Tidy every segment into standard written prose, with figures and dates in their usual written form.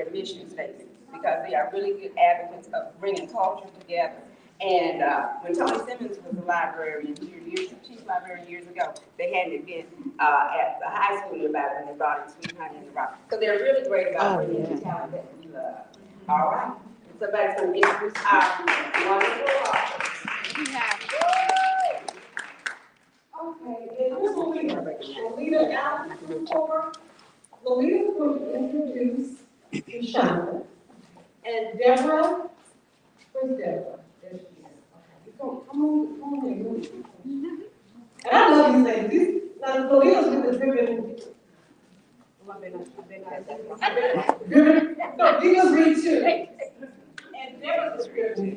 their mission statement because they are really good advocates of bringing culture together. And when Tony Simmons was a librarian, chief librarian years ago, they had an event at the high school about it, and they brought in Sweet Honey in the Rock. So they're really great about bringing the talent that we love. All right. Somebody's going to introduce our wonderful authors. Okay, and here's Lolita Allen Cooper. Lolita's going to introduce Reshonda. And Deborah, where's Deborah? There she is. Okay, come on in. And I love these things. Now, Lolita's with the driven. No, these are great too. And Deborah's a driven.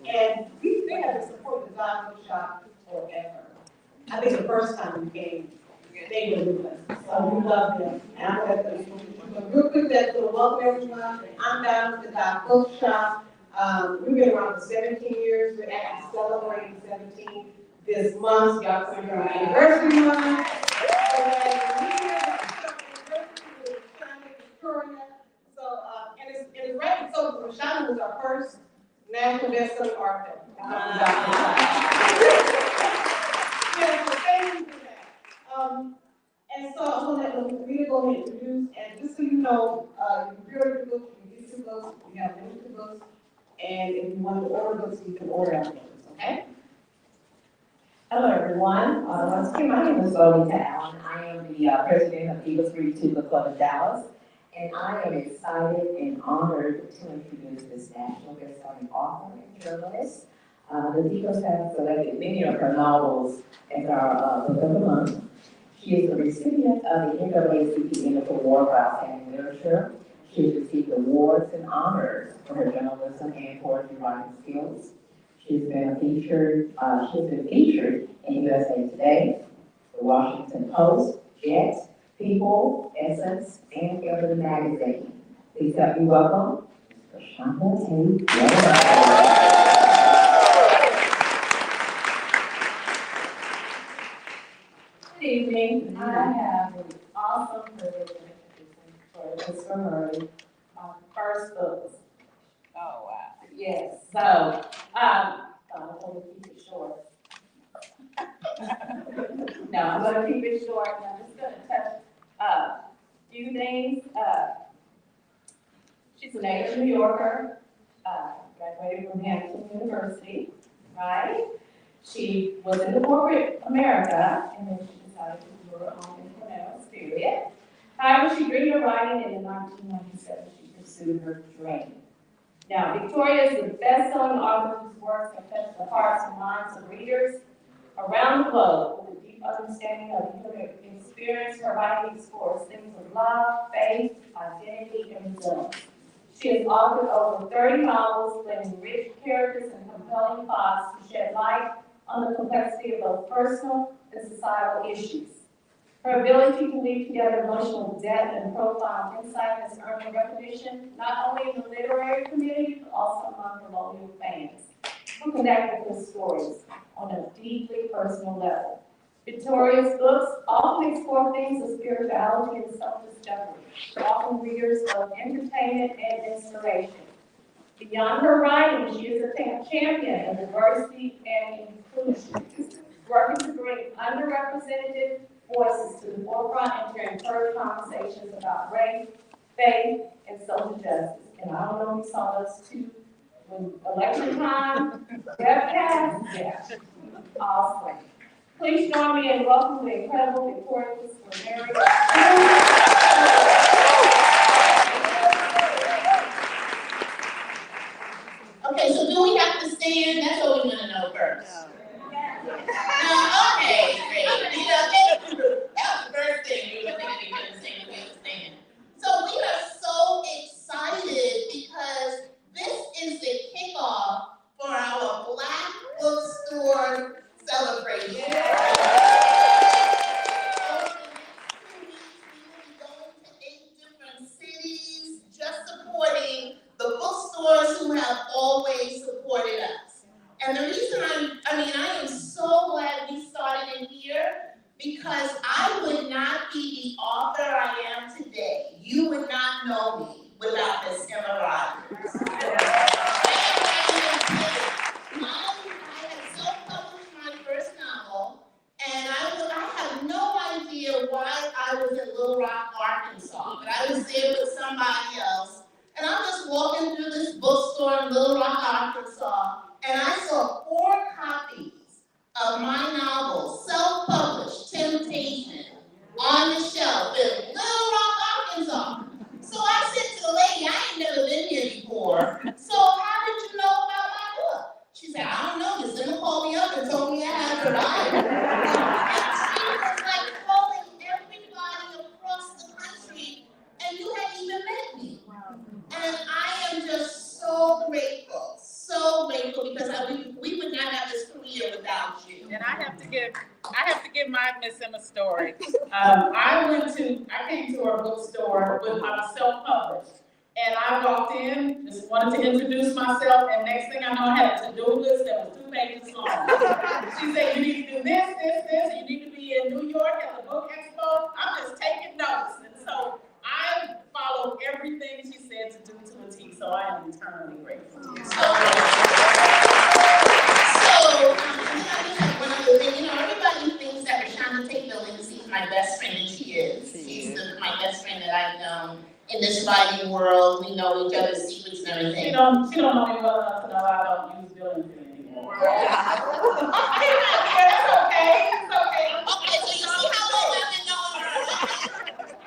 And they have to support the Diamond Shop forever. I think the first time we came, they were with us. So we love them. And I'm going to real quick that to welcome everyone. I'm down at the Doc Book Shop. We've been around for 17 years. We're actually celebrating 17 this month. Y'all coming from our anniversary month. So, and it's right. So Reshonda was our first national best-selling author. And so I'm going to let Rita go ahead and introduce, and just so you know, you can pre-order the book, you can get your books, we have limited books, and if you want to order books, you can order our books, okay? Hello, everyone. Once again, my name is Lolita Allen. I am the president of Eagles Read to the Club of Dallas, and I am excited and honored to introduce this national best-selling author and journalist. The Eagles have selected many of her novels as our book of the month. She is the recipient of the NAACP Indical Award for Outstanding Literature. She has received awards and honors for her journalism and poetry writing skills. She's been featured in USA Today, the Washington Post, Jet, People, Essence, and Every Magazine. Please help me welcome Reshonda Tate. Good evening. I have an awesome privilege of introducing for Mr. Murray, my first book. Oh, wow. Yes, so, I'm going to keep it short. No, I'm going to keep it short, and I'm just going to touch a few things. She's a native New Yorker, graduated from Hampton University, right? She was in the corporate America, and then she decided to do her own internal spirit. However, she dreamed of writing, and in 1997, she pursued her dream. Now, Victoria is the best-selling author whose works have touched the hearts and minds of readers around the globe. With a deep understanding of the human experience, her writing explores themes of love, faith, identity, and resilience. She has authored over 30 novels, blending rich characters and compelling plots to shed light on the complexity of both personal and societal issues. Her ability to weave together emotional depth and profound insight has earned her recognition not only in the literary community, but also among her loyal fans who connect with her stories on a deeply personal level. Victoria's books often explore themes of spirituality and self-discovery, offering readers of entertainment and inspiration. Beyond her writing, she is a champion of diversity and inclusion, working to bring underrepresented voices to the forefront and to encourage conversations about race, faith, and social justice. And I don't know if you saw those two when election time, webcast, yeah, awesome. Please join me in welcoming the incredible Victoria Mary. Okay, so do we have to stand? That's what we want to know first. Okay, great. You know, that was the first thing we were thinking we couldn't stand, we have to stand. So we are so excited because this is the kickoff for our Black Bookstore celebration. Over the next 2 weeks, we will be going to 8 different cities, just supporting the bookstores who have always supported us. And the reason I am so glad we started in here because I would not be the author I am today. You would not know me without Miss Emma Rogers. I had self-published my first novel, and I have no idea why I was in Little Rock, Arkansas, but I was there with somebody else. And I'm just walking through this bookstore in Little Rock, Arkansas, and I saw 4 copies of my novel, self-published, Temptation, on the shelf in Little Rock, Arkansas. So I said to the lady, I ain't never been here before, so how did you know about my book? She said, I don't know, Miss Emma called me up and told me I had to write. And she was like calling everybody across the country, and you hadn't even met me. And I am just so grateful because we would not have this career without you. And I have to give my Miss Emma story. I came to her bookstore with my self-published, and I walked in, just wanted to introduce myself, and next thing I know, I had a to-do list that was 2 pages long. She said, you need to do this, and you need to be in New York at the Book Expo. I'm just taking notes, and so I followed everything she said to do to a T, so I am eternally grateful. One other thing, everybody thinks that Reshonda Tate is my best friend, and she is. She's my best friend that I've known in this writing world. We know each other's secrets and everything. She don't know me well enough to know I don't use Billington anymore. That's okay. It's okay. Okay, so you see how long I've been knowing her.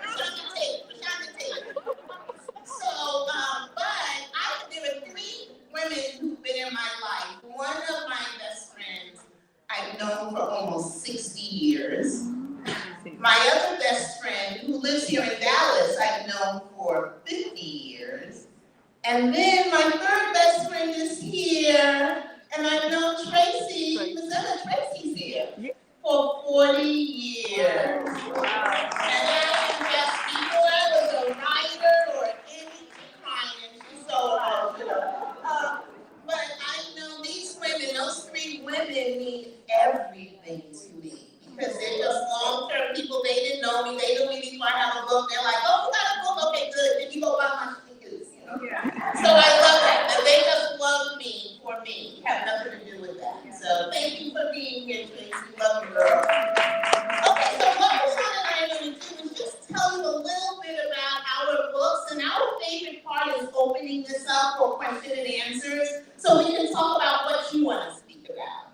Reshonda Tate. So, but there were 3 women who've been in my life. One of my best friends I've known for almost 60 years. My other best friend, who lives here in Dallas, I've known for 50 years. And then my 3rd best friend is here, and I've known Tracy, Miss Emma Tracy's here, for 40 years. And that's just before I was a writer or anything crying, she's so emotional. But I know these women, those 3 women mean everything to me. Because they're just long-term people. They didn't know me. They knew me before I have a book. They're like, oh, you got a book? Okay, good. Then you go buy my sneakers. Yeah. So I love that. They just love me for me. Have nothing to do with that. So thank you for being here, Tracy. Love you, girl. Okay, so what Reshonda and I are going to do is just tell you a little bit about our books. And our favorite part is opening this up for question and answers. So we can talk about what you want to speak about.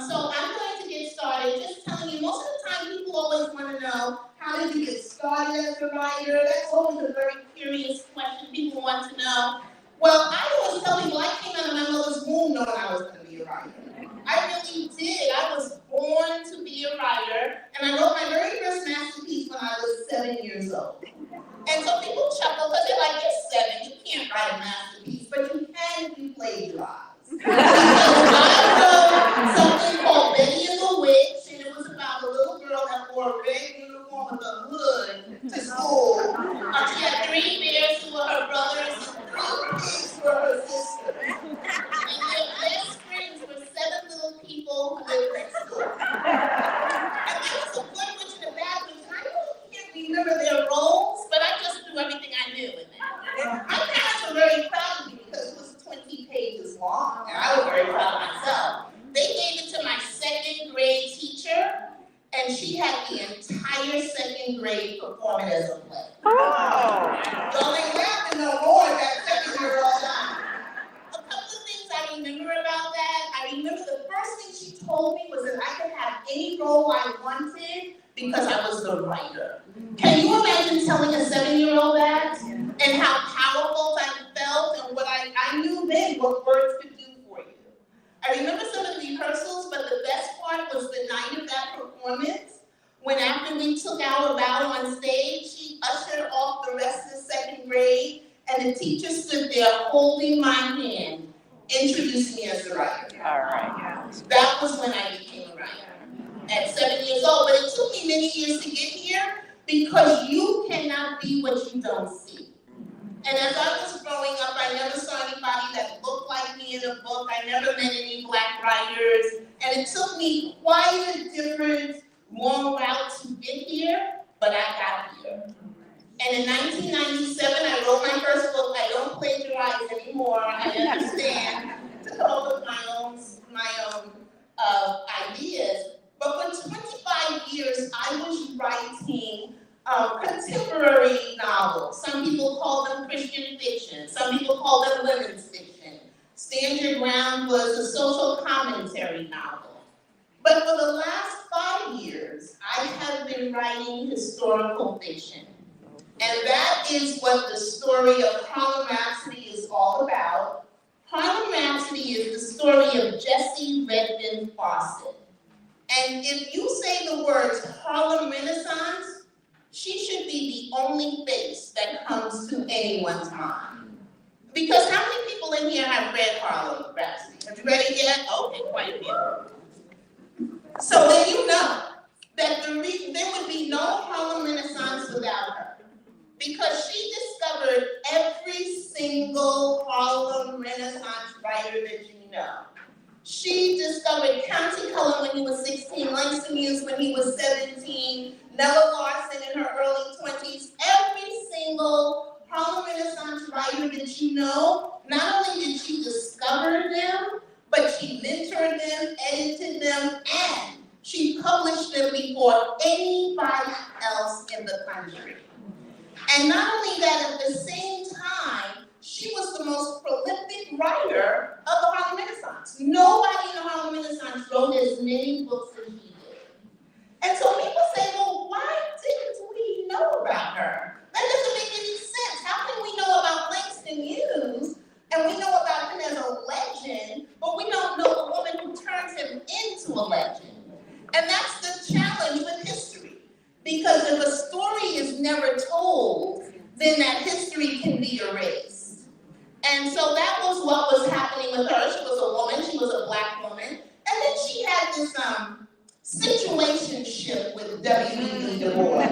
So I'm going to get started just telling you, most of the time people always want to know, how did you get started as a writer? That's always a very curious question people want to know. Well, I always tell people I came out of my mother's womb knowing I was going to be a writer. I really did. I was born to be a writer, and I wrote my very first masterpiece when I was 7 years old. And so people chuckle because they're like, you're 7, you can't write a masterpiece, but you can if you plagiarize. I wrote something called Betty and the Witch, and it was about a little girl that wore a red uniform with a hood to school. She had 3 bears who were her brothers, and 3 pigs were her sisters. And their best friends were 7 little people who lived next door. And there was a good witch and a bad witch, and I really can't remember their roles, but I just threw everything I knew in there. My parents were very proud of me because it was 20 pages long, and I was very proud of myself. They gave it to my 2nd grade teacher, and she had the entire 2nd grade perform it as a play. Oh! So they laughed no more at that 2nd-year-old time. A couple of things I remember about that. I remember the first thing she told me was that I could have any role I wanted because I was the writer. Can you imagine telling a 7-year-old that? And how powerful I felt and what I knew then what words could do for you. I remember some of the rehearsals, but the best part was the night of that performance, when after we took our bow on stage, she ushered off the rest of the 2nd grade, and the teacher stood there holding my hand, introducing me as the writer. All right. That was when I became a writer, at 7 years old. But it took me many years to get here, because you cannot be what you don't see. And as I was growing up, I never saw anybody that looked like me in a book. I never met any Black writers. And it took me quite a different, long route to get here, but I got here. And in 1997, I wrote my first book. I don't plagiarize anymore. I understand to come up with my own ideas. But for 25 years, I was writing contemporary novels. Some people call them Christian fiction. Some people call them women's fiction. Stand Your Ground was a social commentary novel. But for the last 5 years, I have been writing historical fiction. And that is what the story of Harlem Rhapsody is all about. Harlem Rhapsody is the story of Jessie Redmond Fawcett. And if you say the words Harlem Renaissance, she should be the only face that comes to anyone's mind. Because how many people in here have read Harlem Rhapsody? Have you read it yet? Okay, quite a few. So then you know that there would be no Harlem Renaissance without her. Because she discovered every single Harlem Renaissance writer that you know. She discovered County Cullen when he was 16, Langston Hughes when he was 17, Nella Larson in her early 20s. Every single Harlem Renaissance writer that you know, not only did she discover them, but she mentored them, edited them, and she published them before anybody else in the country. And not only that, at the same time, she was the most prolific writer of the Harlem Renaissance. Nobody in the Harlem Renaissance wrote as many books as she did. And so people say, well, why didn't we know about her? That doesn't make any sense. How can we know about Langston Hughes, and we know about him as a legend, but we don't know the woman who turns him into a legend? And that's the challenge with history. Because if a story is never told, then that history can be erased. And so that was what was happening with her. She was a woman, she was a Black woman. And then she had this situationship with W.E.B. Du Bois.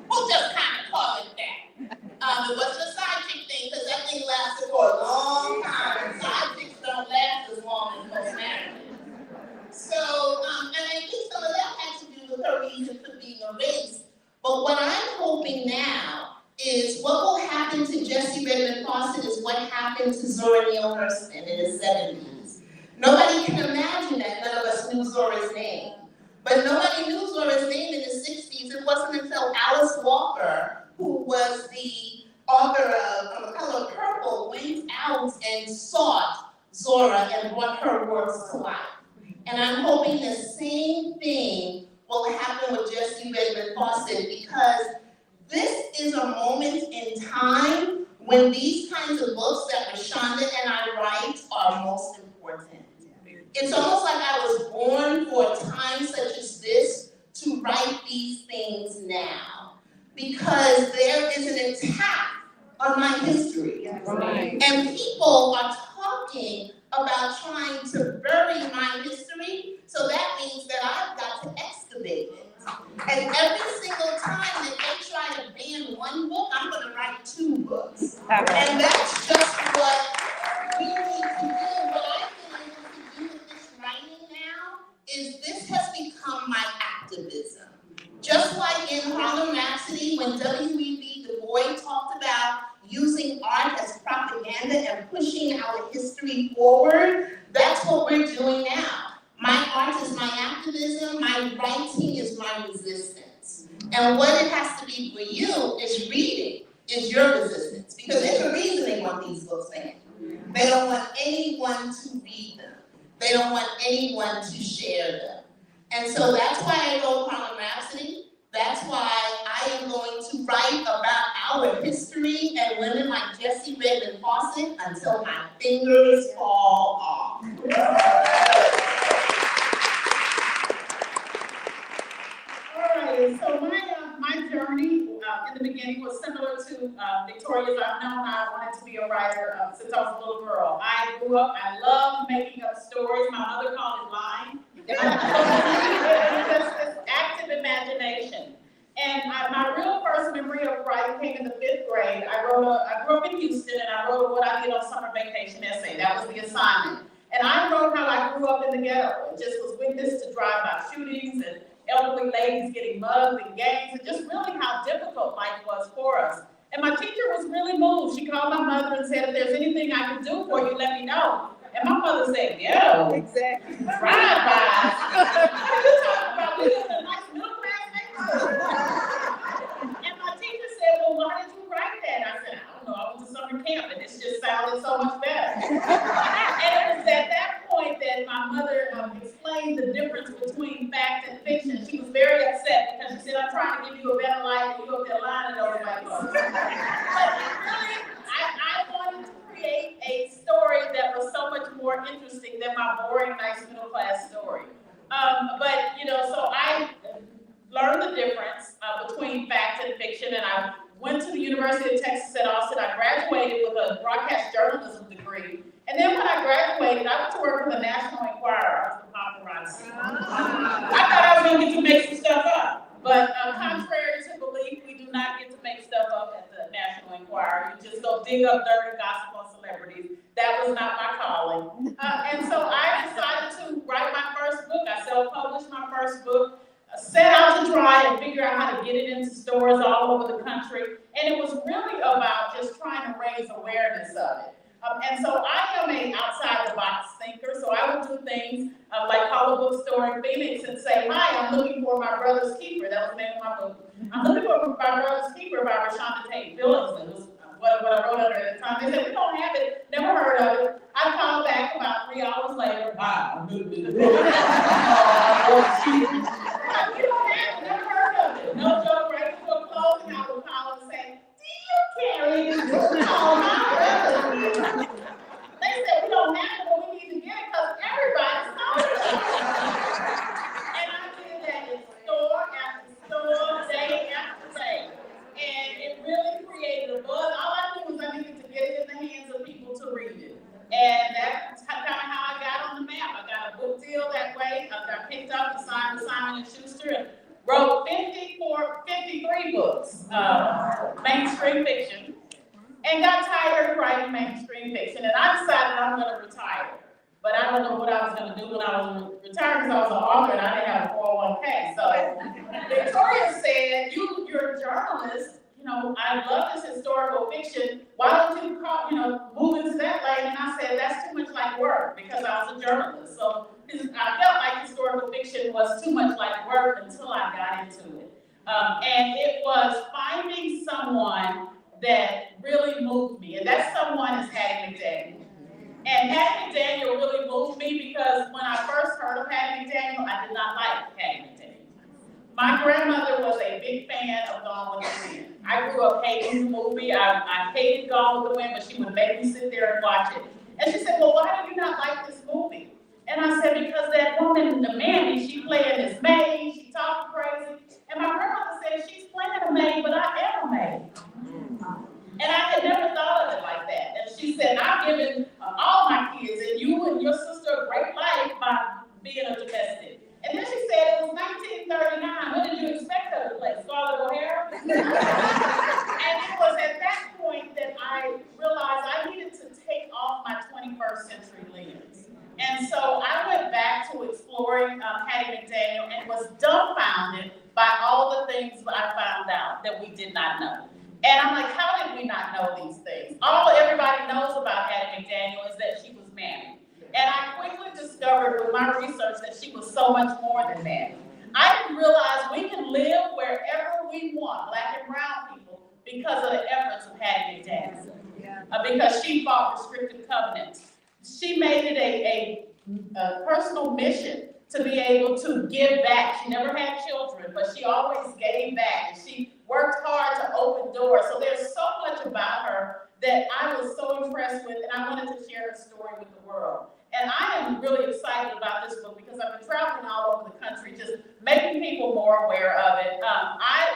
We'll just kind of call it that. It wasn't a side chick thing, because that thing lasted for a long time. And side chicks don't last as long as most marriages. So, and I think some of that had to do with her reason for being erased. But what I'm hoping now is what will happen to Jessie Redmond Fawcett is what happened to Zora Neale Hurston in the 70s. Nobody can imagine that none of us knew Zora's name. But nobody knew Zora's name in the 60s. It wasn't until Alice Walker, who was the author of The Color Purple, went out and sought Zora and brought her works to life. And I'm hoping the same thing will happen with Jessie Redmond Fawcett, because this is a moment in time when these kinds of books that Reshonda and I write are most important. It's almost like I was born for a time such as this to write these things now, because there is an attack on my history. Right. And people are talking about trying to bury my history, so that means that I've got to excavate it. And every single time that they try to ban one book, I'm going to write 2 books. And that's just what we need to do. What I've been able to do with this writing now is this has become my activism. Just like in Harlem Rhapsody, when W.E.B. Du Bois talked about using art as propaganda and pushing our history forward, that's what we're doing now. My art is my activism, my writing is my resistance. And what it has to be for you is reading, is your resistance. Because there's a reason they want these books banned. They don't want anyone to read them. They don't want anyone to share them. And so that's why I wrote Harlem Rhapsody. That's why I am going to write about our history and women like Jessie Redmond Fawcett until my fingers fall off. All right, so my journey in the beginning was similar to Victoria's. I've known I wanted to be a writer since I was a little girl. I grew up, I loved making up stories. My mother called it lying. Just this active imagination. And my real first memory of writing came in the 5th grade. I grew up in Houston, and I wrote What I Did on Summer Vacation essay. That was the assignment. And I wrote how I grew up in the ghetto and just was witness to drive-by shootings and elderly ladies getting mugged in gangs, and just really how difficult life was for us. And my teacher was really moved. She called my mother and said, if there's anything I can do for you, let me know. And my mother said, yeah, Exactly. drive-bys. You talking about we live in a nice middle-class neighborhood. And my teacher said, well, why did you write that? I said, I don't know, I went to summer camp and this just sounded so much better. And it was at that point that my mother explained the difference between fact and fiction. She was very upset because she said, I'm trying to give you a better life and you up there lying to those white folks. But really, I wanted to create a story that was so much more interesting than my boring, nice middle class story. But, you know, so I learned the difference between fact and fiction, and I went to the University of Texas at Austin. I graduated with a broadcast journalism degree. And then when I graduated, I went to work with the National Enquirer. I was the paparazzi. I thought I was going to get to make some stuff up. But contrary to belief, we do not get to make stuff up at the National Enquirer. You just go dig up dirty gossip on celebrities. That was not my calling. And so I decided to write my first book. I self-published my first book. Set out to try and figure out how to get it into stores all over the country. And it was really about just trying to raise awareness of it. And so I am an outside-the-box thinker, so I would do things like call a bookstore in Phoenix and say, hi, I'm looking for My Brother's Keeper. That was the name of my book. I'm looking for My Brother's Keeper by Reshonda Tate. Billingsley was what I wrote under at the time. They said, we don't have it, never heard of it. I called back about 3 hours later. Hi, I'm looking for We don't have it, never heard of it. No joke, right before closing, I would call and say, do you carry this book called My Brother's Keeper? They said, we don't have it, but we need to get it because everybody's calling it. And I did that in store after store, day after day. And it really created a buzz. All I knew was I needed to get it in the hands of people to read it. And that's kind of how I got on the map. I got a book deal that way. I got picked up and signed with Simon & Schuster and wrote 53 books, mainstream fiction, and got tired of writing mainstream fiction. And I decided I'm going to retire. But I don't know what I was going to do when I was retired because I was an author and I didn't have a 401k. So Victoria said, you're a journalist. You know, I love this historical fiction. Why don't you move into that lane? And I said, that's too much like work because I was a journalist. So I felt like historical fiction was too much like work until I got into it. And it was finding someone that really moved me. And that someone is Tate McDaniel. And Tate McDaniel really moved me because when I first heard of Tate McDaniel, I did not like Tate McDaniel. My grandmother was a big fan of Gone with the Wind. I grew up hating the movie. I hated Gone with the Wind, but she would make me sit there and watch it. And she said, well, why do you not like this movie? And I said, because that woman, the Mandy, she playing this maid, she talking crazy. And my grandmother said, she's playing a maid, but I am a maid. And I had never thought of it like that. And she said, I've given all my kids and you and your sister a great life by being a domestic. And then she said, it was 1939. What did you expect her to play? Scarlett O'Hara? And it was at that point that I realized I needed to take off my 21st century lens. And so I went back to exploring Tate McDaniel and was dumbfounded by all the things I found out that we did not know. And I'm like, how did we not know these things? All everybody knows about Tate McDaniel is that she was married. And I quickly discovered with my research that she was so much more than married. I realized we can live wherever we want, Black and brown people, because of the efforts of Tate McDaniel. Because she fought restrictive covenants. She made it a personal mission to be able to give back. She never had children, but she always gave back. And she worked hard to open doors. So there's so much about her that I was so impressed with, and I wanted to share her story with the world. And I am really excited about this book because I've been traveling all over the country, just making people more aware of it.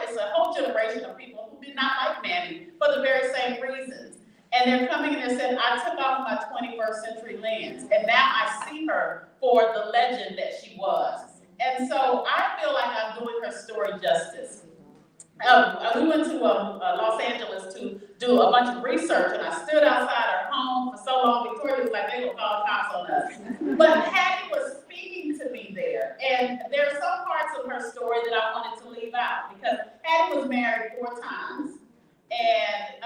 It's a whole generation of people who did not like Mandy for the very same reasons. And they're coming in and saying, I took off my 21st century lens, and now I see her for the legend that she was. And so I feel like I'm doing her story justice. We went to Los Angeles to do a bunch of research, and I stood outside her home for so long. Victoria was like, they will call cops on us. But Hattie was speaking to me there, And there are some parts of her story that I wanted to leave out because Hattie was married 4 times. And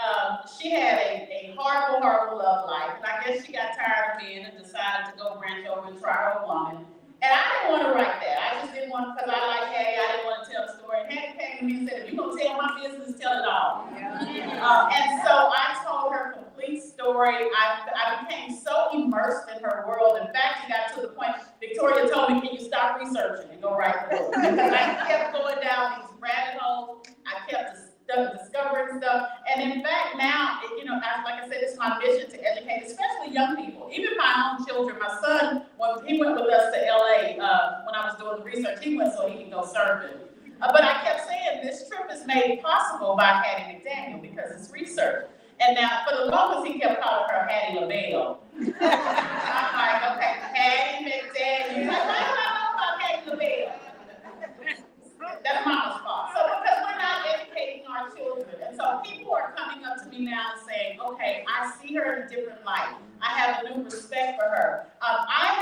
she had a horrible love life. And I guess she got tired of being and decided to go branch over and try her woman. And I didn't want to write that. I just didn't want to, because I like Hattie, I didn't want to tell the story. And Hattie came to me and said, if you're going to tell my business, tell it all. And so I told her complete story. I became so immersed in her world. In fact, it got to the point, Victoria told me, can you stop researching and go write the book? I kept going down these rabbit holes. I kept discovering stuff. And in fact, now, like I said, it's my mission to educate, especially young people, even my own children. My son, when he went with us to LA, when I was doing the research, he went so he could go surfing. But I kept saying, this trip is made possible by Hattie McDaniel because it's research. And now, for the longest, he kept calling her Hattie LaBelle. I'm like, okay, Hattie McDaniel. He's like, why do I know about Hattie LaBelle? That's mama's fault. So because we're not educating our children. And so people are coming up to me now and saying, okay, I see her in a different light. I have a new respect for her. I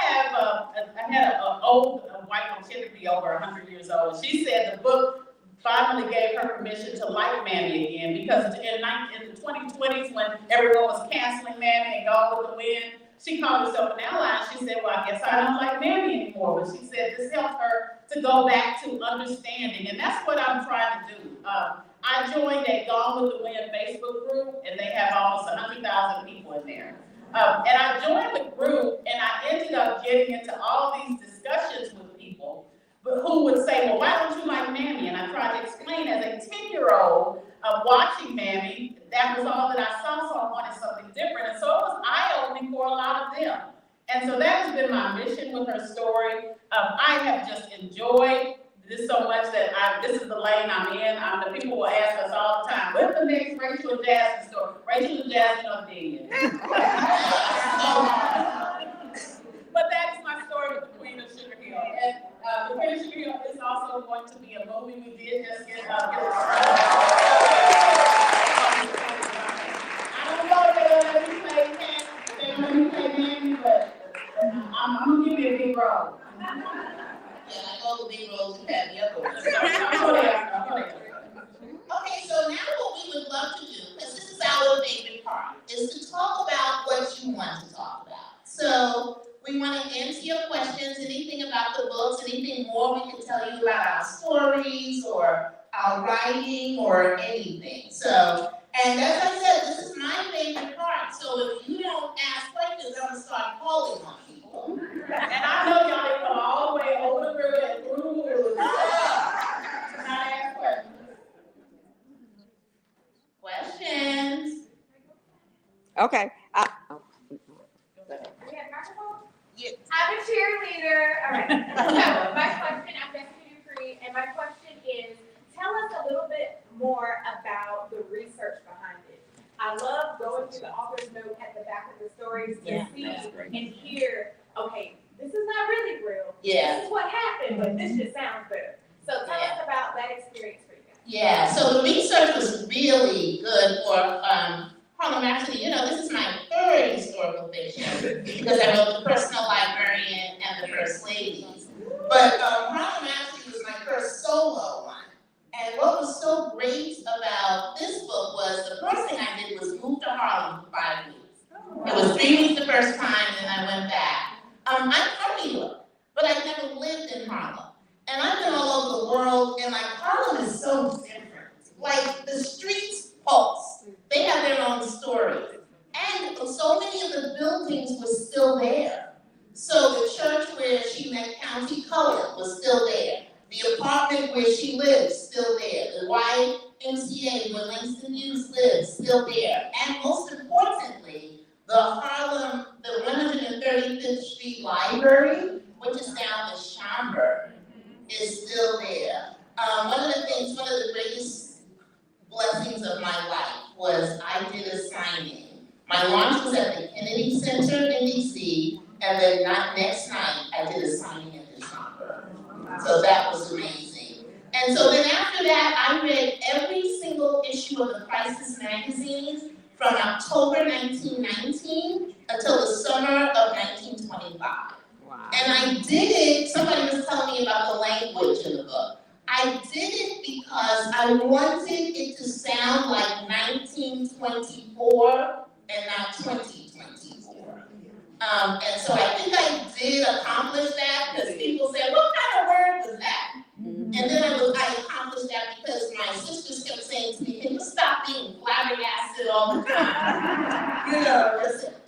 had an old white woman, she had to be over 100 years old. She said the book finally gave her permission to like Mammy again because in the 2020s when everyone was canceling Mammy and Gone with the Wind, she called herself an ally. She said, well, I guess I don't like Mammy anymore. But she said this helped her to go back to understanding. And that's what I'm trying to do. I joined a Gone with the Wind Facebook group, and they have almost 100,000 people in there. And I joined the group, and I ended up getting into all these discussions with people who would say, well, why don't you like Mammy? And I tried to explain as a 10-year-old watching Mammy, that was all that I saw, so I wanted something different. And so it was eye-opening for a lot of them. And so that has been my mission with her story. I have just enjoyed this so much that this is the lane I'm in. The people will ask us all the time, what's the next Rachel and Jasmine story? Rachel and Jasmine are dead. But that is my story with the Queen of Sugar Hill. And the Queen of Sugar Hill is also going to be a movie. We did just get I don't know if they're going to play Mammy, but I'm going to give you a big role. Yeah, like all the big roles you have the other ones. Okay, so now what we would love to do, because this is our favorite part, is to talk about what you want to talk about. So we want to answer your questions, anything about the books, anything more we can tell you about our stories or our writing or anything. So, and as I said, this is my favorite part. So if you don't ask questions, I'm going to start calling on people. And I know y'all come all the way over the river and through the woods to not ask questions. Questions? Okay. Yes. I'm a cheerleader. All right. So my question, I'm Destiny Dupree, and my question is, tell us a little bit more about the research behind it. I love going through the author's note at the back of the stories to see and hear, okay, this is not really real. Yeah. This is what happened, but this just sounds better. So tell us about that experience for you guys. Yeah, so the research was really good for Harlem. Actually, this is my third historical fiction because I wrote The Personal Librarian and The First Ladies. But Harlem actually was my first solo one. And what was so great about this book was the first thing I did was move to Harlem for 5 weeks. It was 3 weeks the first time, and then I went back. I'm from New York, but I never lived in Harlem. And I've been all over the world, and Harlem is so different. The streets pulse. They have their own stories. And so many of the buildings were still there. So the church where she met County Cullen was still there. The apartment where she lived, still there. The YMCA where Langston Hughes lived, still there. And most importantly, the 135th Street Library, which is down in Schaumburg, is still there. One of the greatest blessings of my life was I did a signing. My launch was at the Kennedy Center in DC, and then next night I did a signing in December. So that was amazing. And so then after that, I read every single issue of the Crisis magazines from October 1919 until the summer of 1925. Wow. And I did it, somebody was telling me about the language in the book. I did it because I wanted it to sound like 1924 and not 2024. And so I think I did accomplish that because people said, what kind of word was that? And then I accomplished that because my sisters kept saying to me, can you stop being flabbergasted all the time? You know,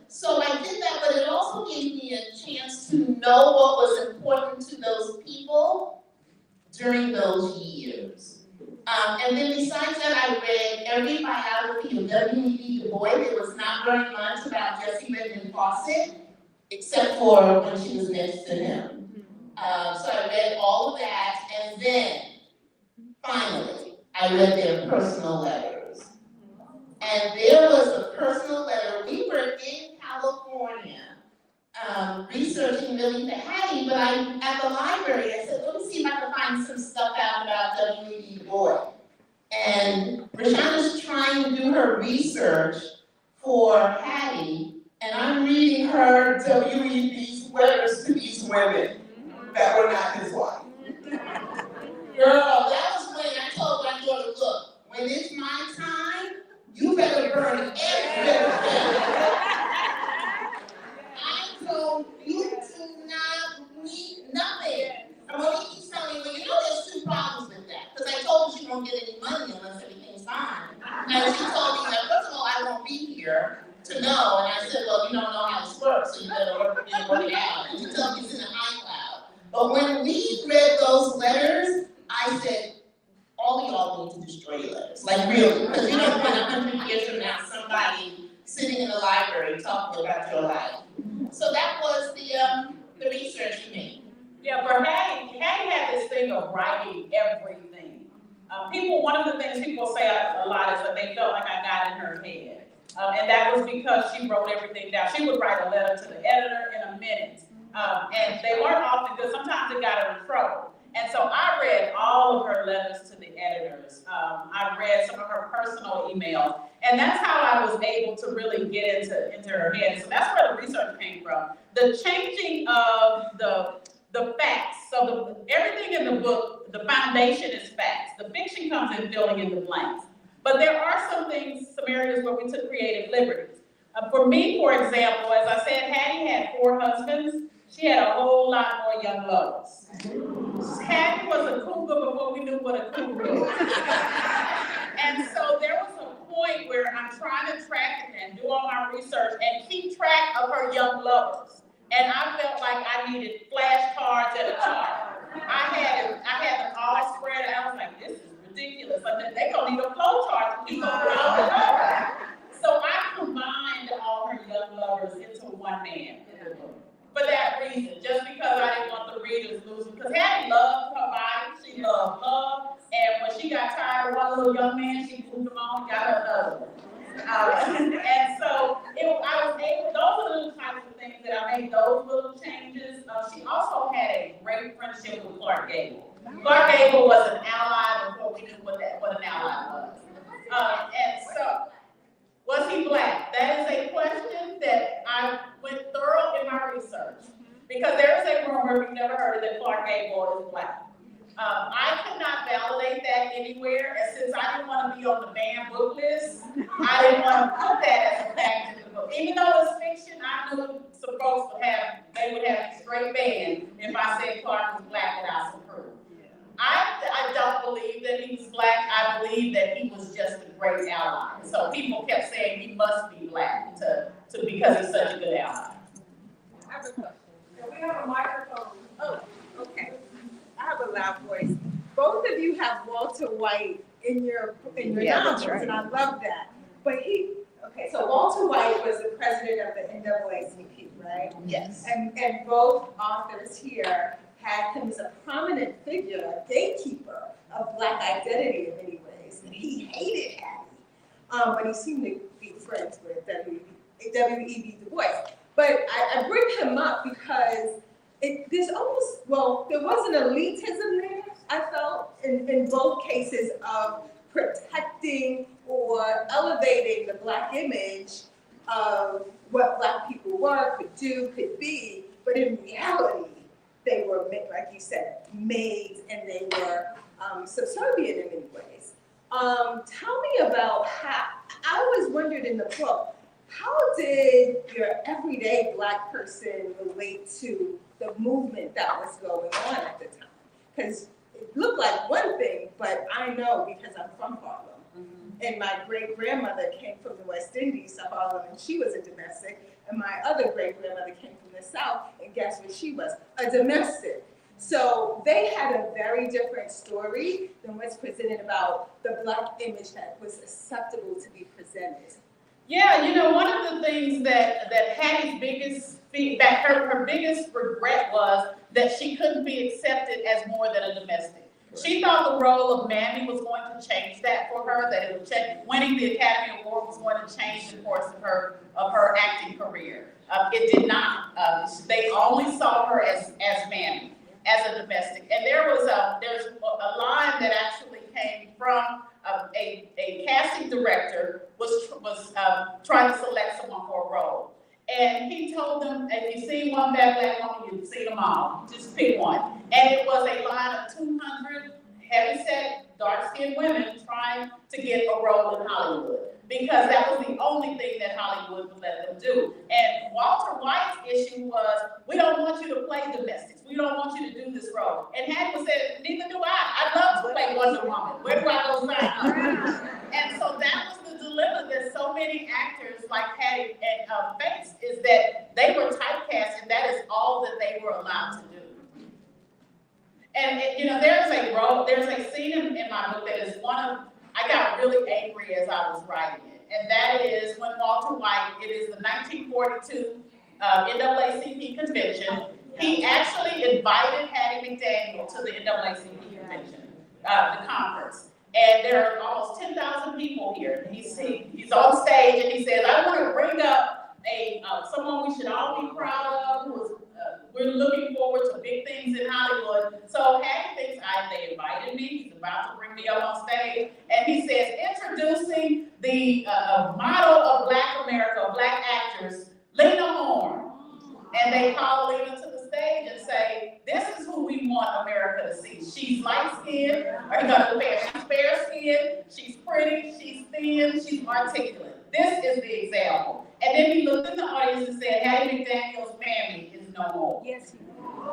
so I did that, but it also gave me a chance to know what was important to those people during those years. And then besides that, I read every biography of W.E.B. Du Bois. There was not very much about Jessie Redmond Fawcett, except for when she was next to him. So I read all of that, and then, finally, I read their personal letters. And there was a personal letter. We were in California, researching Millie for Hattie, but at the library, I said, let me see if I can find some stuff out about W.E.B. Du Bois. And Reshonda's trying to do her research for Hattie, and I'm reading her W.E.B.'s letters to these women that were not his wife. Girl, that was when I told my daughter, look, when it's my time, you better burn everything. I told you to not need nothing. And when he keeps telling me, well, you know there's two problems with that. Because I told her she won't get any money unless everything's fine. And she told me that, first of all, I won't be here to know. And I said, well, you don't know how this works, so you better work it out. And she told me it's in the iCloud. But when we read those letters, I said, all of y'all need to destroy your letters. Like really, because you don't want 100 years from now somebody sitting in the library talking about your life. So that was the research for me. Yeah, for Hattie had this thing of writing everything. One of the things people say a lot is that they felt like I got in her head. And that was because she wrote everything down. She would write a letter to the editor in a minute. And they weren't often good. Sometimes it got her in trouble. And so I read all of her letters to the editors. I read some of her personal emails. And that's how I was able to really get into her head. So that's where the research came from. The changing of the facts. So everything in the book, the foundation is facts. The fiction comes in filling in the blanks. But there are some areas where we took creative liberties. For me, for example, as I said, Hattie had 4 husbands. She had a whole lot more young lovers. Hattie was a cougar before we knew what a cougar was. And so there was a point where I'm trying to track and do all my research and keep track of her young lovers. And I felt like I needed flashcards and a chart. I had them all spread out. I was like, this is ridiculous. Like, they don't need a flow chart to keep up with all the lovers. So I combined all her young lovers into one man in the book. For that reason, just because I didn't want the readers losing, because Hattie loved her body, she loved love, and when she got tired of one little young man, she moved him on and got her another one. And so I was able, those are the types of things that I made those little changes. She also had a great friendship with Clark Gable. Clark Gable was an ally before we knew what an ally was. And so, was he black? That is a question that I went thorough in my research. Because there is a rumor, we've never heard, that Clark Gable is black. I could not validate that anywhere, and since I didn't want to be on the banned book list, I didn't want to put that as a fact in the book. Even though it's fiction, I knew some folks would have a straight ban if I said Clark was black and I approved. I don't believe that he was black. I believe that he was just a great ally. So people kept saying he must be black because he's such a good ally. I have a question. We have a microphone. Oh, okay. I have a loud voice. Both of you have Walter White in your novels, right. And I love that. But so Walter White was the president of the NAACP, right? Yes. And both authors here had him as a prominent figure, a gatekeeper of Black identity in many ways, and he hated Hattie, but he seemed to be friends with W.E.B. Du Bois. But I bring him up because there was an elitism there, I felt, in both cases of protecting or elevating the Black image of what Black people were, could do, could be, but in reality, they were, like you said, maids, and they were subservient in many ways. Tell me about how, I always wondered in the book, how did your everyday Black person relate to the movement that was going on at the time? Because it looked like one thing, but I know because I'm from Harlem. And my great-grandmother came from the West Indies to Harlem, and she was a domestic. And my other great-grandmother came from the South, and guess what she was? A domestic. So they had a very different story than what's presented about the Black image that was acceptable to be presented. Yeah, you know, one of the things that Hattie's biggest feedback, her biggest regret was that she couldn't be accepted as more than a domestic. She thought the role of Mammy was going to change that for her, that it would change, winning the Academy Award was going to change the course of her acting career. It did not. They only saw her as Mammy, as a domestic. And there's a line that actually came from a casting director was trying to select someone for a role. And he told them, if you see one bad Black woman, you've seen them all. Just pick one. And it was a line of 200 heavy-set, dark-skinned women trying to get a role in Hollywood. Because that was the only thing that Hollywood would let them do. And Walter White's issue was, we don't want you to play domestics. We don't want you to do this role. And Hattie said, neither do I. I'd love to play Wonder Woman. Where do I go sign? And so that was the dilemma that so many actors like Hattie faced, is that they were typecast, and that is all that they were allowed to do. And you know, there's a scene in my book that is I got really angry as I was writing it, and that is when Walter White, it is the 1942 NAACP convention. He actually invited Hattie McDaniel to the NAACP convention, the conference. And there are almost 10,000 people here. He's on stage and he says, I want to bring up someone we should all be proud of, we're looking forward to big things in Hollywood. So Hattie thinks they invited me. He's about to bring me up on stage. And he says, introducing the model of Black America, Black actors, Lena Horne. And they call Lena to the stage and say, this is who we want America to see. She's light-skinned, she's fair-skinned, she's pretty, she's thin, she's articulate. This is the example. And then he looked in the audience and said, Hattie McDaniel's Mammy is no more. Yes.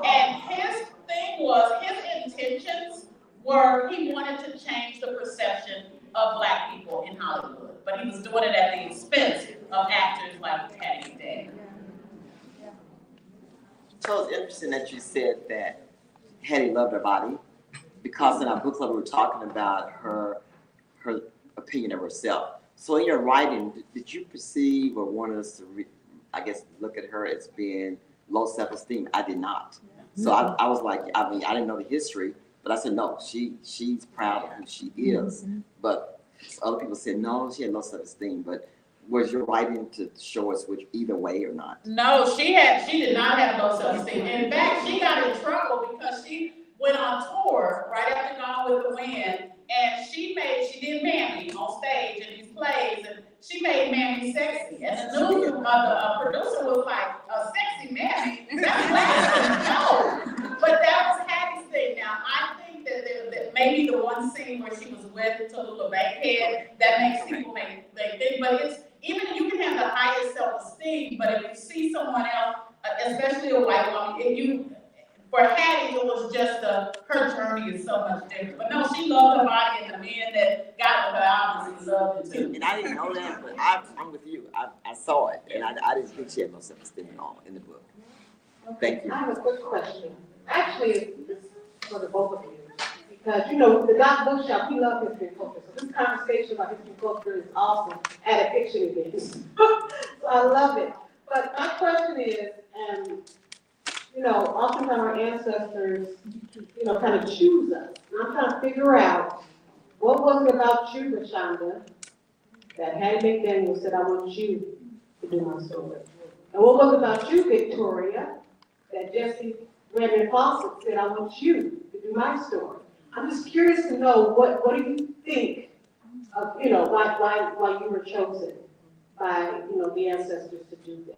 And his thing was, his intentions were, he wanted to change the perception of Black people in Hollywood. But he was doing it at the expense of actors like Hattie McDaniel. So it's interesting that you said that Hattie loved her body, because in our book club we were talking about her opinion of herself. So in your writing, did you perceive or want us to, look at her as being low self-esteem? I did not. So I was like, I didn't know the history, but I said, no, she's proud of who she is. But other people said, no, she had low self-esteem. But was your writing to show us which either way or not? No, she did not have low self-esteem. In fact, she got in trouble because she went on tour right after Gone with the Wind, and she did Mammy on stage in these plays, and she made Mammy sexy. And the producer was like, a sexy Mammy? That's Black. No. But that was Hattie's thing. Now, I think that maybe the one scene where she was with Tallulah Bankhead, that makes people think, but it's, even you can have the highest self-esteem, but if you see someone else, especially a white woman, for Hattie, it was just her journey is so much different. But no, she loved her body, and the men that got with her obviously loved it too. And I didn't know that, but I'm with you. I saw it, and I didn't think she had no self-esteem at all in the book. Thank you. I have a quick question. Actually, it's for the both of you. Because, the Doc Bookshop, we love history and culture. So this conversation about history and culture is awesome at a fiction event. So I love it. But my question is, oftentimes our ancestors, kind of choose us. And I'm trying to figure out, what was it about you, Reshonda, that Hattie McDaniel said, I want you to do my story? And what was it about you, Victoria, that Jesse Redmond Fawcett said, I want you to do my story? I'm just curious to know, what do you think of, why you were chosen by, the ancestors to do this?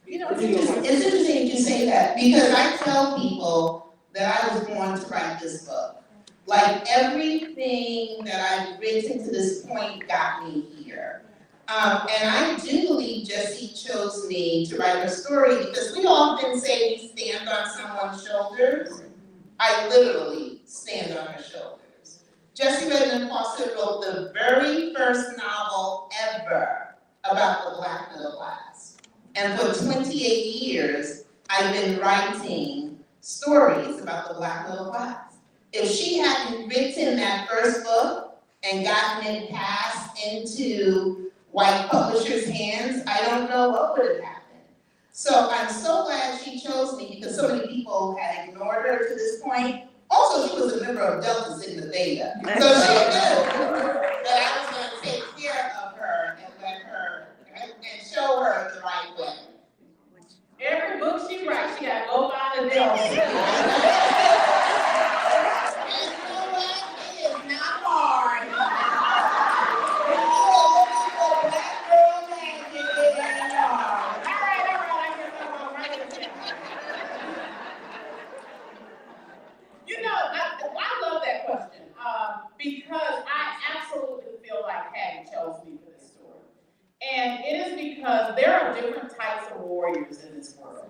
You know, it's interesting you say that, because I tell people that I was born to write this book. Like, everything that I've written to this point got me here. And I do believe Jessie chose me to write her story, because we often say we stand on someone's shoulders. I literally stand on her shoulders. Jessie Redmond Foster wrote the very first novel ever about the Black middle class. And for 28 years, I've been writing stories about the Black middle class. If she hadn't written that first book and gotten it passed into white publishers' hands, I don't know what would have happened. So I'm so glad she chose me, because so many people had ignored her to this point. Also, she was a member of Delta Sigma Theta. So she knew that I was going to take care of her and let her, and show her the right way. Every book she writes, she got go by the Delta. Because I absolutely feel like Tate chose me for this story. And it is because there are different types of warriors in this world.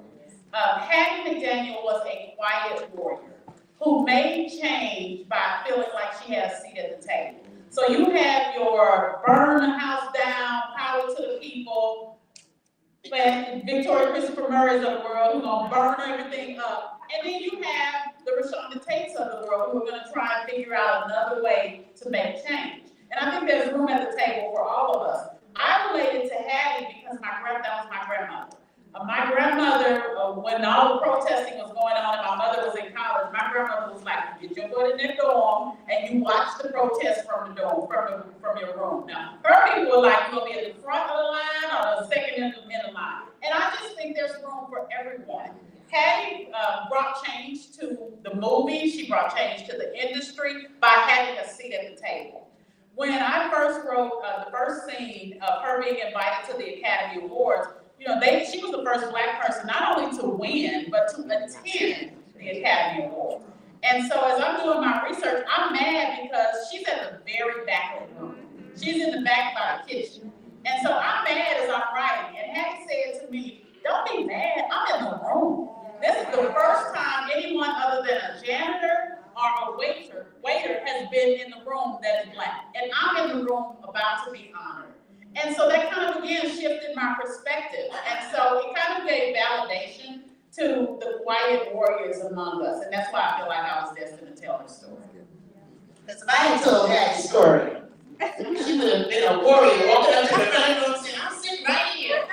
Hattie McDaniel was a quiet warrior who made change by feeling like she had a seat at the table. So you have your burn the house down, power to the people, but Victoria Christopher Murray's of the world who's gonna burn everything up. And then you have the Reshonda Tates of the world who are gonna try and figure out another way to make change. And I think there's room at the table for all of us. I related to Hattie because that was my grandmother. My grandmother, when all the protesting was going on and my mother was in college, my grandmother was like, you get your butt in that dorm and you watch the protest from the dorm, from your room. Now, her people were like, you're gonna be at the front of the line or the second in the line. And I just think there's room for everyone. Hattie brought change to the movie, she brought change to the industry by having a seat at the table. When I first wrote the first scene of her being invited to the Academy Awards, you know, she was the first Black person not only to win, but to attend the Academy Awards. And so as I'm doing my research, I'm mad because she's at the very back of the room. She's in the back by the kitchen. And so I'm mad as I'm writing. And Hattie said to me, don't be mad, I'm in the room. This is the first time anyone other than a janitor or a waiter has been in the room that is Black. And I'm in the room about to be honored. And so that kind of, again, shifted my perspective. And so it kind of gave validation to the quiet warriors among us. And that's why I feel like I was destined to tell her story. Because if I had told that story, she would have been a warrior walking up to the front room saying, I'm sitting right here.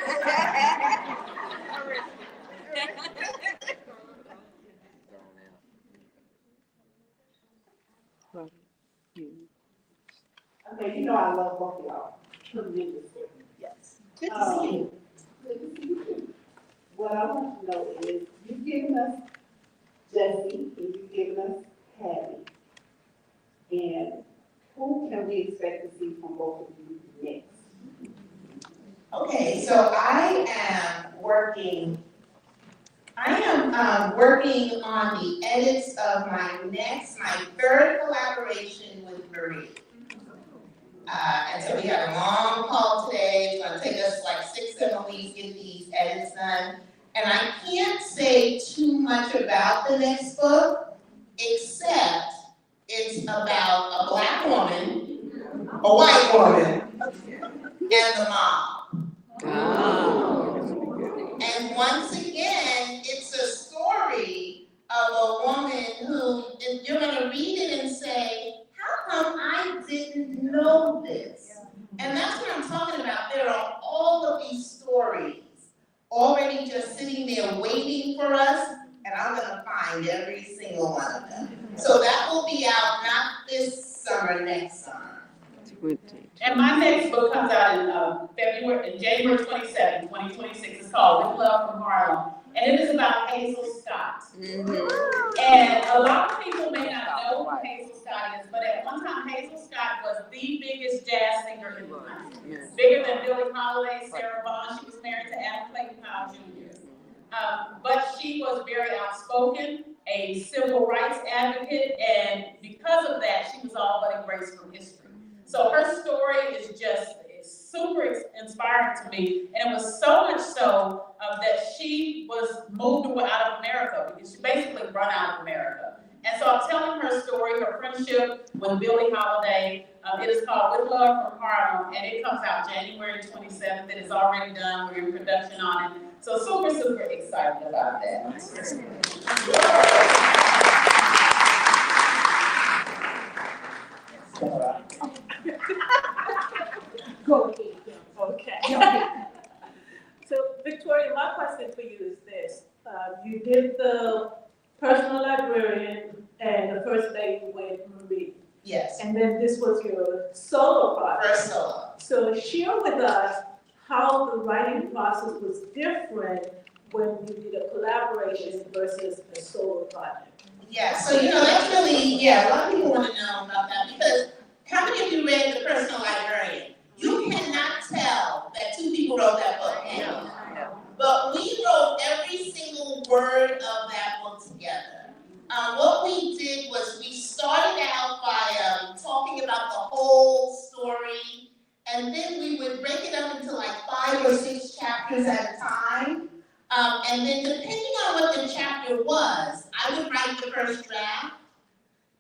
Okay, you know I love both of y'all tremendously. Yes. Good to see you. Good to see you too. What I want to know is, you've given us Jessie and you've given us Hattie. And who can we expect to see from both of you next? Okay, so I am working on the edits of my third collaboration with Marie. And so we had a long call today. It's gonna take us like 6-7 weeks to get these edits done. And I can't say too much about the next book, except it's about a Black woman, a white woman, and the mom. And once again, it's a story of a woman who, you're gonna read it and say, how come I didn't know this? And that's what I'm talking about. There are all of these stories already just sitting there waiting for us, and I'm gonna find every single one of them. So that will be out not this summer, next summer. And my next book comes out in January 27, 2026. It's called With Love from Harlem. And it is about Hazel Scott. And a lot of people may not know who Hazel Scott is, but at one time Hazel Scott was the biggest jazz singer in the country. Bigger than Billie Holiday, Sarah Vaughan. She was married to Adam Clayton Powell Jr. But she was very outspoken, a civil rights advocate, and because of that, she was all but erased from history. So her story is just super inspiring to me, and it was so much so that she was moved out of America because she basically run out of America. And so I'm telling her story, her friendship with Billie Holiday. It is called With Love from Harlem, and it comes out January 27th. It is already done. We're in production on it. So super, super excited about that. Go ahead. Okay. So Victoria, my question for you is this. You did the personal librarian and the first lady with Marie. Yes, And then this was your solo project. first solo. So share with us how the writing process was different when you did a collaboration versus a solo project. Yeah, so that's really, a lot of people want to know about that because how many of you read The Personal Librarian? You cannot tell that two people wrote that book. But we wrote every single word of that book together. What we did was we started out by talking about the whole story, and then we would break it up into like 5 or 6 chapters at a time. And then depending on what the chapter was, I would write the first draft,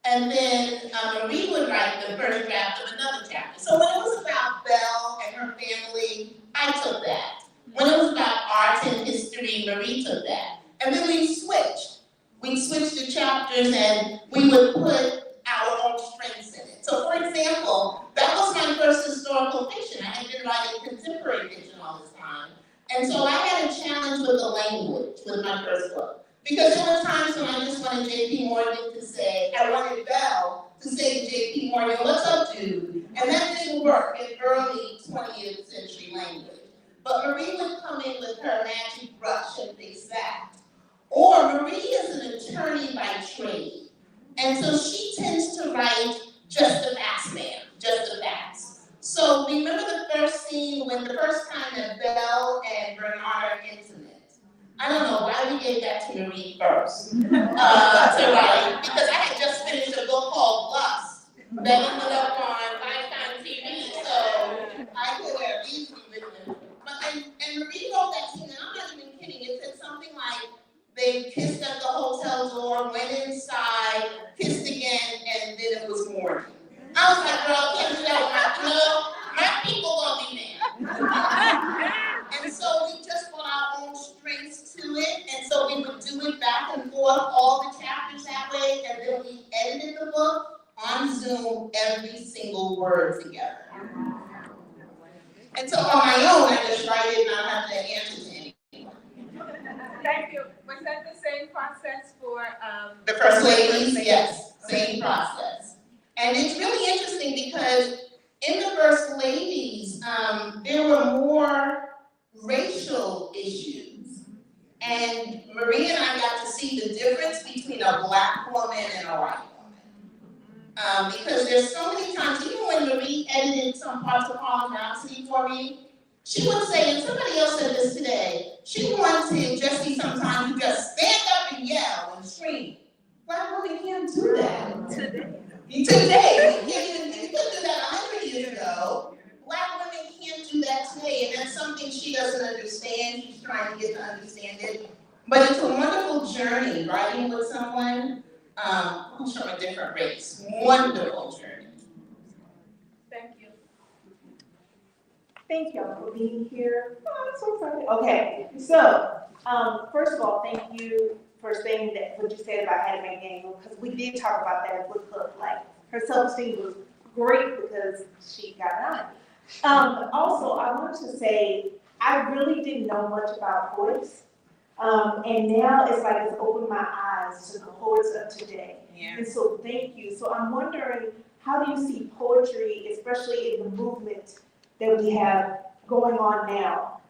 and then Marie would write the first draft of another chapter. So when it was about Belle and her family, I took that. When it was about art and history, Marie took that. And then we switched. We switched the chapters and we would put our own strengths in it. So for example, that was my first historical fiction. I had been writing contemporary fiction all this time. And so I had a challenge with the language with my first book. Because there were times when I just wanted J.P. Morgan to say, I wanted Belle to say to J.P. Morgan, what's up, dude? And that didn't work in early 20th century language. But Marie would come in with her magic brush and fix that. Or Marie is an attorney by trade. And so she tends to write just the facts, ma'am, just the facts. So remember the first scene when the first time that Belle and Bernard are intimate. I don't know why we gave that to Marie first to write, because I had just finished a book called Lust that ended up on Lifetime TV, so I could have easily written it. And Marie wrote that scene, and I'm not even kidding, it said something like, they kissed at the hotel door, went inside, kissed again, and then it was morning. I was like, girl, can't do that. My people gonna be mad. And so we just put our own strengths to it, and so we would do it back and forth, all the chapters that way, and then we edited the book on Zoom, every single word together. And so on my own, I just write it and I have to answer to anyone. Thank you. Was that the same process for, The First Ladies, yes, same process. And it's really interesting because in the First Ladies, there were more racial issues. And Marie and I got to see the difference between a Black woman and a white woman. Because there's so many times, even when Marie edited some parts of Harlem Rhapsody for me, she would say, and somebody else said this today, she wanted Jesse sometimes to just stand up and yell and scream. Black women can't do that. Today. You couldn't do that 100 years ago. Black women can't do that today, and that's something she doesn't understand. She's trying to get to understand it. But it's a wonderful journey, writing with someone who's from a different race. Wonderful journey. thank you. Thank y'all for being here. Oh, I'm so excited. Okay, so, first of all, thank you for saying that, what you said about Hattie McDaniel, because we did talk about that at book club. Like, her self-esteem was great because she got on it. Also, I want to say, I really didn't know much about poets. And now it's like it's opened my eyes to the poets of today. Yeah. And so thank you. So I'm wondering, how do you see poetry, especially in the movement that we have going on now?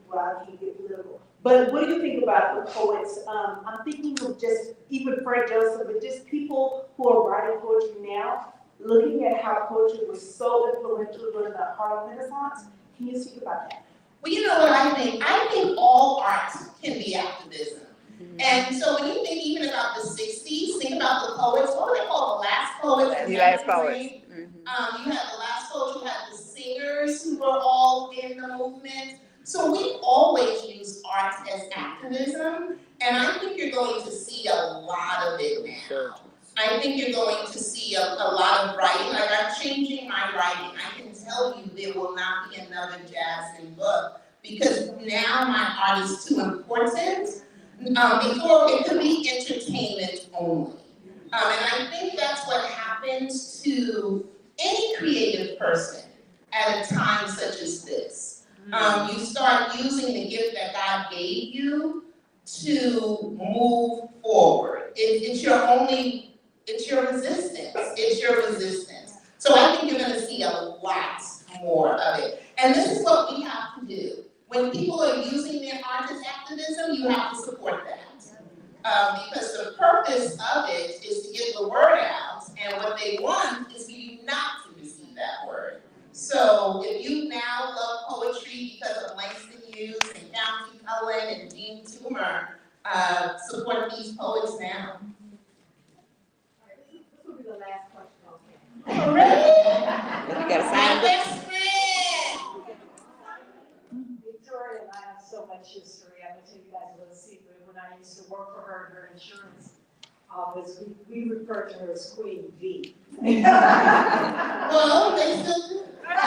Well, I can't get political. But what do you think about the poets? I'm thinking of just even Fred Joseph, but just people who are writing poetry now, looking at how poetry was so influential during the Harlem Renaissance. Can you speak about that? Well, you know what I think? I think all art can be activated. And so when you think even about the 60s, think about the poets, what were they called, the last poets? The last poets. You had the last poets, you had the singers who were all in the movement. So we've always used art as activism, and I think you're going to see a lot of it now. I think you're going to see a lot of writing. Like, I'm changing my writing. I can tell you there will not be another Jasmine book because now my art is too important. Before it could be entertainment only. And I think that's what happens to any creative person at a time such as this. You start using the gift that God gave you to move forward. It's your resistance. So I think you're gonna see a lot more of it. And this is what we have to do. When people are using their art as activism, you have to support that. Because the purpose of it is to get the word out, and what they want is for you not to receive that word. So if you now love poetry because of Langston Hughes and County Cullen and Dean Toomer, support these poets now. This will be the last question, okay? Oh, really? You gotta sign My the best friend. Victoria and I have so much history. I'm gonna tell you guys a little secret. When I used to work for her in her insurance office, we referred to her as Queen V. Well, they still do. And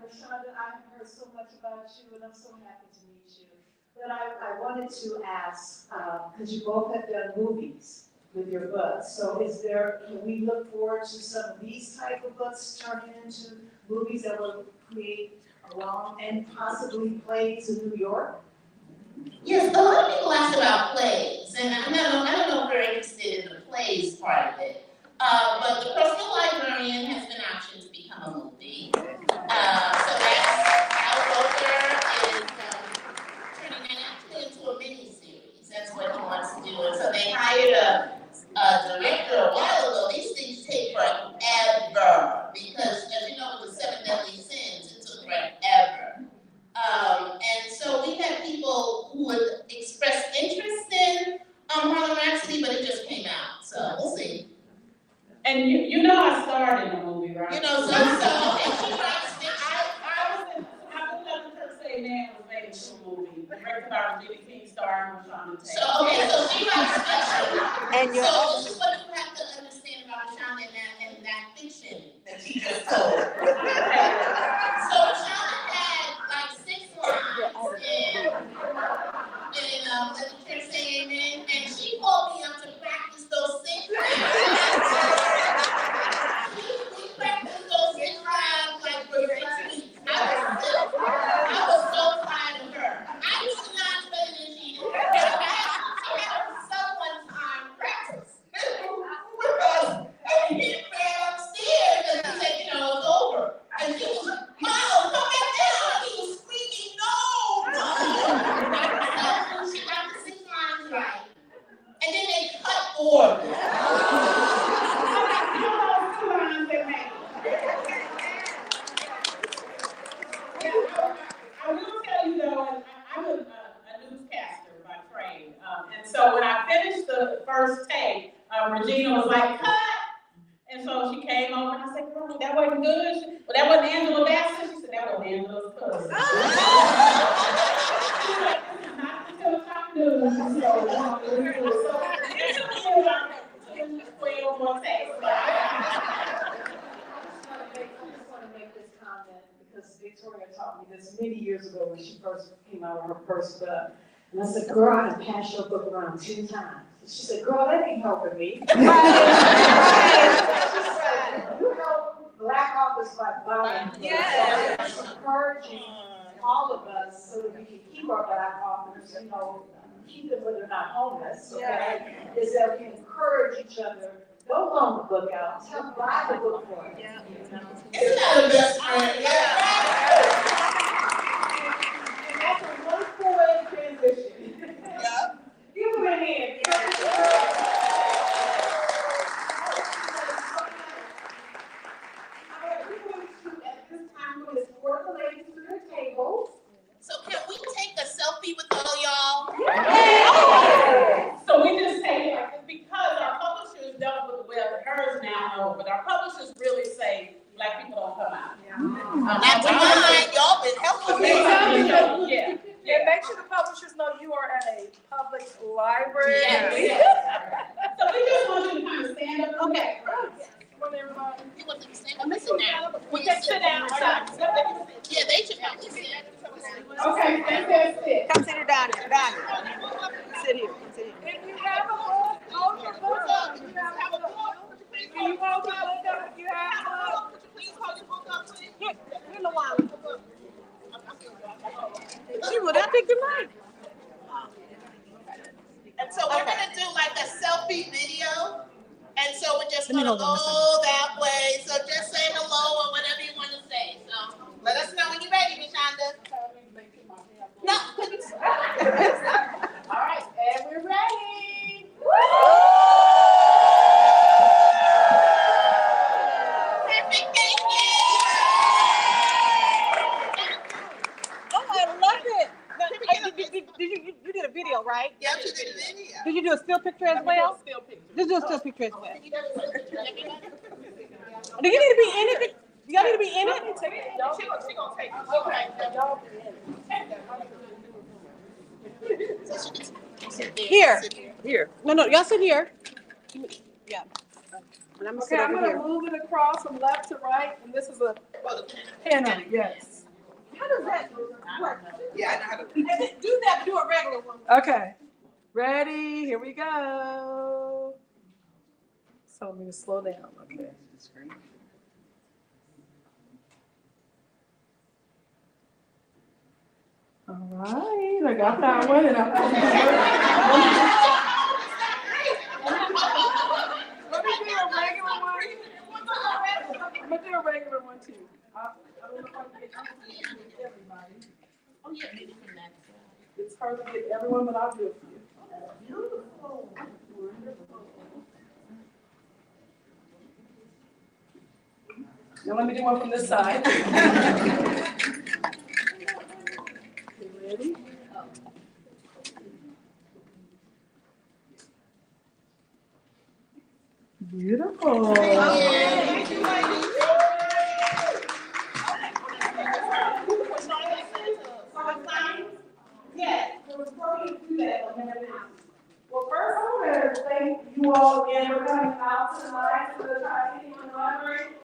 Reshonda, I've heard so much about you, and I'm so happy to meet you. But I wanted to ask, because you both have done movies with your books, so can we look forward to some of these type of books turning into movies that will create along and possibly plays in New York? Yes, a lot of people ask about plays, and I don't know if we're interested in the plays part of it. But The Personal Librarian has been optioned to become a movie. So that's Al Roker is turning it actually into a mini-series. That's what he wants to do. And so they hired a director a while ago. These things take forever because, as you know, with the 7 deadly sins, it took forever. And so we had people who would express interest in Harlem Rhapsody, but it just came out. So we'll see. And you know I starred in a movie, right? You know, so okay, she writes I would love to say man was made into a movie, directed by Regina King, starring Reshonda Tate. So she writes fiction. And you're So this is what you have to understand about Reshonda and that fiction that she just told. So Reshonda had like 6 lines in let the church say amen, and she called me up to practice those 6 lines. We practiced those 6 lines like for 6 weeks. I was so tired of her. I knew the lines better than she did. I had someone time practice with us, and he ran upstairs and he said, it's over. And she was like, Mom, come back down. He was screaming, no. So she got the 6 lines right. And then they cut forward. I will tell you though, I'm a newscaster by trade, and so when I finished the first take, Regina was like, cut! And so she came over and I said, girl, that wasn't good. Well, that wasn't Angela Bassett. She said, that wasn't Angela's cousin. She was like, this is not the Hilltop News. So it took me about 12 more takes. I just want to make this comment because Victoria taught me this many years ago when she first came out with her first book. And I said, girl, I done passed your book around 10 times. And she said, girl, that ain't helping me. She said, you help Black authors like mine. Yes. So encouraging all of us so that we can keep our Black authors, keep them when they're not homeless. Okay? Is that we encourage each other. Don't loan the book out. Buy the book for it. Yeah. Isn't that the best friend? And that's a wonderful way to transition. Yeah. Give them a hand. All right, we're going to, at this time, we're going to escort the ladies to their tables. So can we take a selfie with all y'all? for a public library. So we just want you to kind of stand up. Okay. Come on, everybody. You want them to stand up and sit down? We can sit down. Yeah, they should probably sit. Okay, fantastic. Come sit here, down here, down here. Sit here, sit here. If you have a book, hold your book up. If you have a book, if you hold your book up, if you have a book. Here, Luana. She would have picked the mic. And so we're gonna do like a selfie video. And so we're just gonna go that way. So just say hello or whatever you wanna say. So let us know when you're ready, Reshonda. No. All right, and we're ready. Perfect, thank you. Oh, I love it. You did a video, right? Yeah, you did a video. Did you do a still picture as well? Still picture. Just do a still picture as well. Do you need to be in it? Y'all need to be in it? She gonna take it. Okay. Here. Here. No, y'all sit here. Yeah. And I'm gonna sit Okay, I'm over gonna here. move it across from left to right, and this is a pin, yes. How does that work? Yeah, I know how to. Do that, do a regular one. Okay, ready, here we go. So let me slow down, okay. All right, I got that one, and I'm. Let me do a regular one. I'm gonna do a regular one too. I don't know if I can get everybody. Oh, yeah, maybe from that. It's hard to get everyone, but I'll do it for you. Now let me do one from this side. You ready? Beautiful. Thank you, ladies. Yes, there was probably do that, but never did. Well, first, I want to thank you all again for coming out tonight to the Tate Library.